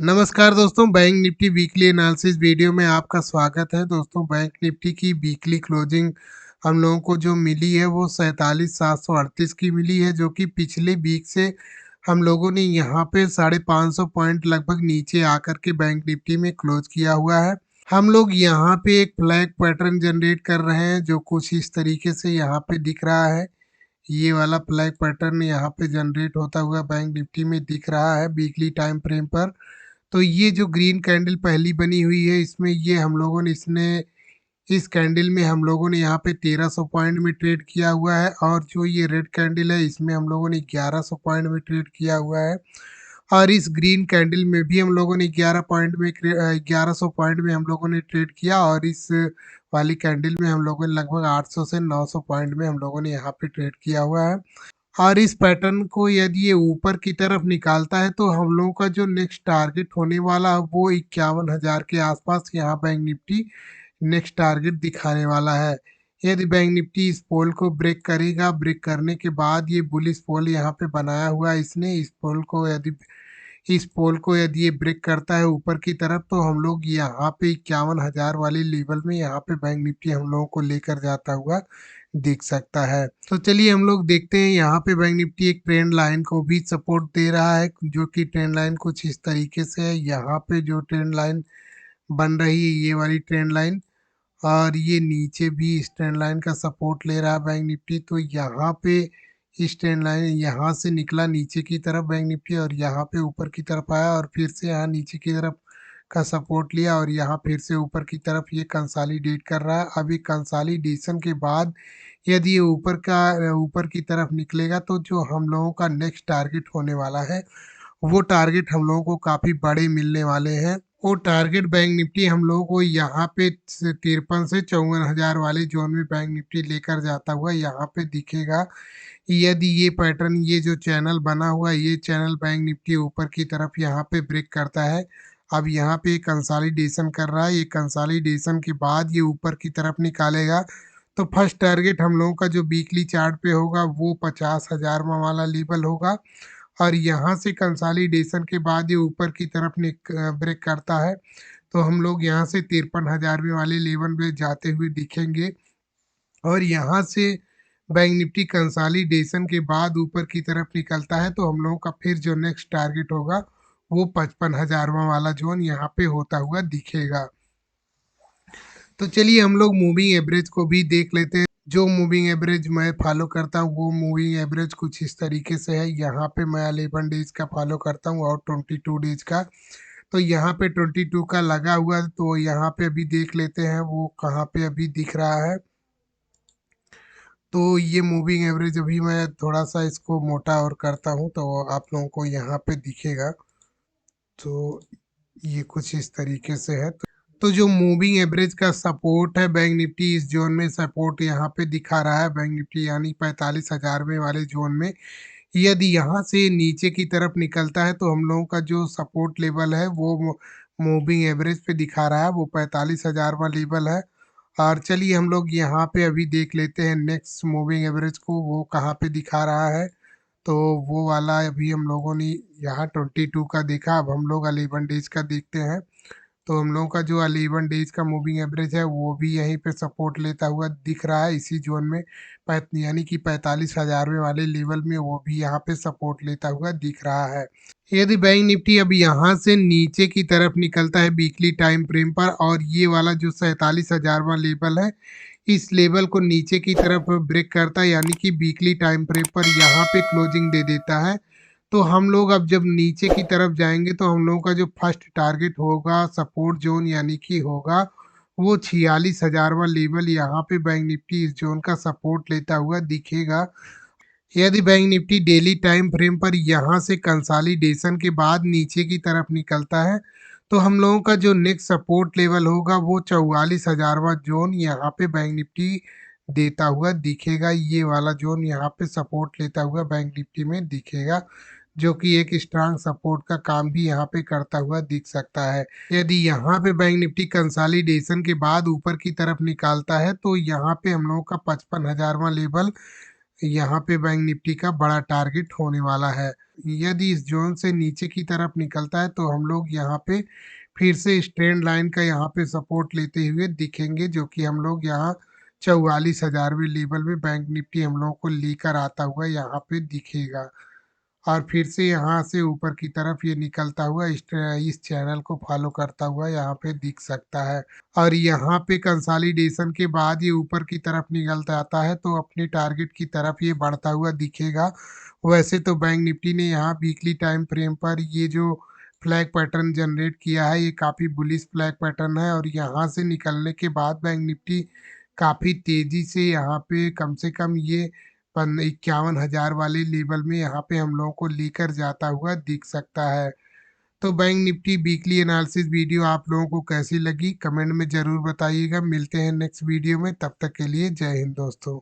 नमस्कार दोस्तों, bank Nifty weekly analysis video में आपका स्वागत है। दोस्तों, बैंक निफ्टी की वीकली क्लोजिंग हम लोगों को जो मिली है वो 47,738 की मिली है, जो कि पिछले वीक से हम लोगों ने यहाँ पे 550 पॉइंट लगभग नीचे आकर के बैंक निफ्टी में क्लोज किया हुआ है। हम लोग यहाँ पे एक फ्लैग पैटर्न जनरेट कर रहे हैं, जो कुछ इस तरीके से यहाँ पे दिख रहा है। ये वाला फ्लैग पैटर्न यहाँ पे जनरेट होता हुआ बैंक निफ्टी में दिख रहा है वीकली टाइम फ्रेम पर। तो ये जो ग्रीन कैंडल पहली बनी हुई है, इसमें ये हम लोगों ने इस कैंडल में हम लोगों ने यहाँ पे 1300 पॉइंट में ट्रेड किया हुआ है, और जो ये रेड कैंडल है इसमें हम लोगों ने 1100 पॉइंट में ट्रेड किया हुआ है। और इस ग्रीन कैंडल में भी हम लोगों ने 1100 पॉइंट में हम लोगों ने ट्रेड किया, और इस वाली कैंडल में हम लोगों ने लगभग 800 से 900 पॉइंट में हम लोगों ने यहाँ पे ट्रेड किया हुआ है। और इस पैटर्न को यदि ये ऊपर की तरफ निकालता है तो हम लोगों का जो नेक्स्ट टारगेट होने वाला है वो 51,000 के आसपास यहाँ बैंक निफ्टी नेक्स्ट टारगेट दिखाने वाला है। यदि बैंक निफ्टी इस पोल को ब्रेक करेगा, ब्रेक करने के बाद ये बुलिश पोल यहाँ पे बनाया हुआ है इसने, इस पोल को यदि ये ब्रेक करता है ऊपर की तरफ, तो हम लोग यहाँ पे 51,000 वाले लेवल में यहाँ पे बैंक निफ्टी हम लोगों को लेकर जाता हुआ दिख सकता है। तो चलिए हम लोग देखते हैं, यहाँ पे बैंक निफ्टी एक ट्रेंड लाइन को भी सपोर्ट दे रहा है, जो कि ट्रेंड लाइन कुछ इस तरीके से है। यहाँ पे जो ट्रेंड लाइन बन रही है, ये वाली ट्रेंड लाइन, और ये नीचे भी इस ट्रेंड लाइन का सपोर्ट ले रहा है बैंक निफ्टी। तो यहाँ पे इस ट्रेंड लाइन यहाँ से निकला नीचे की तरफ बैंक निफ्टी, और यहाँ पे ऊपर की तरफ आया, और फिर से यहाँ नीचे की तरफ का सपोर्ट लिया, और यहाँ फिर से ऊपर की तरफ ये कंसालिडेट कर रहा है। अभी कंसालिडेशन के बाद यदि ये ऊपर की तरफ निकलेगा, तो जो हम लोगों का नेक्स्ट टारगेट होने वाला है वो टारगेट हम लोगों को काफ़ी बड़े मिलने वाले हैं। वो टारगेट बैंक निफ्टी हम लोगों को यहाँ पे 53 से 54,000 वाले जोन में बैंक निफ्टी लेकर जाता हुआ यहाँ पे दिखेगा। यदि ये पैटर्न, ये जो चैनल बना हुआ है, ये चैनल बैंक निफ्टी ऊपर की तरफ यहाँ पे ब्रेक करता है। अब यहाँ पे कंसालिडेशन कर रहा है, ये कंसालिडेशन के बाद ये ऊपर की तरफ निकालेगा। तो फर्स्ट टारगेट हम लोगों का जो वीकली चार्ट पे होगा वो 50,000 वाला लेवल होगा, और यहाँ से कंसालिडेशन के बाद ये ऊपर की तरफ ब्रेक करता है, तो हम लोग यहाँ से 53,000 वाले लेवल पे जाते हुए दिखेंगे। और यहाँ से बैंक निफ्टी कंसालिडेशन के बाद ऊपर की तरफ निकलता है, तो हम लोगों का फिर जो नेक्स्ट टारगेट होगा वो 55,000 वाला जोन यहाँ पे होता हुआ दिखेगा। तो चलिए हम लोग मूविंग एवरेज को भी देख लेते हैं। जो मूविंग एवरेज मैं फॉलो करता हूँ वो मूविंग एवरेज कुछ इस तरीके से है। यहाँ पे मैं 11 डेज का फॉलो करता हूँ और 22 डेज का। तो यहाँ पे 22 का लगा हुआ है, तो यहाँ पे अभी देख लेते हैं वो कहाँ पे अभी दिख रहा है। तो ये मूविंग एवरेज अभी मैं थोड़ा सा इसको मोटा और करता हूँ, तो आप लोगों को यहाँ पे दिखेगा। तो ये कुछ इस तरीके से है। तो जो मूविंग एवरेज का सपोर्ट है बैंक निफ्टी इस जोन में सपोर्ट यहाँ पे दिखा रहा है बैंक निफ्टी, यानी 45,000 में वाले जोन में। यदि यहाँ से नीचे की तरफ निकलता है, तो हम लोगों का जो सपोर्ट लेवल है वो मूविंग एवरेज पे दिखा रहा है, वो 45,000 वाला लेवल है। और चलिए हम लोग यहाँ पे अभी देख लेते हैं नेक्स्ट मूविंग एवरेज को, वो कहाँ पे दिखा रहा है। तो वो वाला अभी हम लोगों ने यहाँ 22 का देखा, अब हम लोग 11 डेज का देखते हैं। तो हम लोगों का जो 11 डेज का मूविंग एवरेज है वो भी यहीं पे सपोर्ट लेता हुआ दिख रहा है इसी जोन में, यानी कि 45,000 वाले लेवल में वो भी यहाँ पे सपोर्ट लेता हुआ दिख रहा है। यदि बैंक निफ्टी अब यहाँ से नीचे की तरफ निकलता है वीकली टाइम फ्रेम पर, और ये वाला जो 47,000 वाला लेवल है, इस लेवल को नीचे की तरफ ब्रेक करता है, यानी कि वीकली टाइम फ्रेम पर यहाँ पे क्लोजिंग दे देता है, तो हम लोग अब जब नीचे की तरफ जाएंगे तो हम लोगों का जो फर्स्ट टारगेट होगा सपोर्ट जोन, यानी कि होगा वो 46,000 वाला लेवल, यहाँ पे बैंक निफ्टी इस जोन का सपोर्ट लेता हुआ दिखेगा। यदि bank Nifty daily time frame पर यहाँ से कंसालिडेशन के बाद नीचे की तरफ निकलता है, तो हम लोगों का जो नेक्स्ट सपोर्ट लेवल होगा वो 44,000वां जोन यहाँ पे बैंक निफ्टी देता हुआ दिखेगा। ये वाला जोन यहाँ पे सपोर्ट लेता हुआ बैंक निफ्टी में दिखेगा, जो कि एक स्ट्रांग सपोर्ट का काम भी यहाँ पे करता हुआ दिख सकता है। यदि यहाँ पे बैंक निफ्टी कंसालिडेशन के बाद ऊपर की तरफ निकालता है, तो यहाँ पे हम लोगों का 55,000वां लेवल यहाँ पे बैंक निफ्टी का बड़ा टारगेट होने वाला है। यदि इस जोन से नीचे की तरफ निकलता है तो हम लोग यहाँ पे फिर से इस ट्रेंड लाइन का यहाँ पे सपोर्ट लेते हुए दिखेंगे, जो कि हम लोग यहाँ 44,000वें लेवल में बैंक निफ्टी हम लोगों को लेकर आता हुआ यहाँ पे दिखेगा। और फिर से यहाँ से ऊपर की तरफ ये निकलता हुआ इस चैनल को फॉलो करता हुआ यहाँ पे दिख सकता है। और यहाँ पे कंसोलिडेशन के बाद ये ऊपर की तरफ निकलता आता है तो अपने टारगेट की तरफ ये बढ़ता हुआ दिखेगा। वैसे तो बैंक निफ्टी ने यहाँ वीकली टाइम फ्रेम पर ये जो फ्लैग पैटर्न जनरेट किया है, ये काफ़ी बुलिश फ्लैग पैटर्न है और यहाँ से निकलने के बाद बैंक निफ्टी काफ़ी तेज़ी से यहाँ पे कम से कम ये 51,000 वाले लेवल में यहाँ पे हम लोगों को लेकर जाता हुआ दिख सकता है। तो bank Nifty weekly analysis video आप लोगों को कैसी लगी कमेंट में ज़रूर बताइएगा। मिलते हैं नेक्स्ट वीडियो में, तब तक के लिए जय हिंद दोस्तों।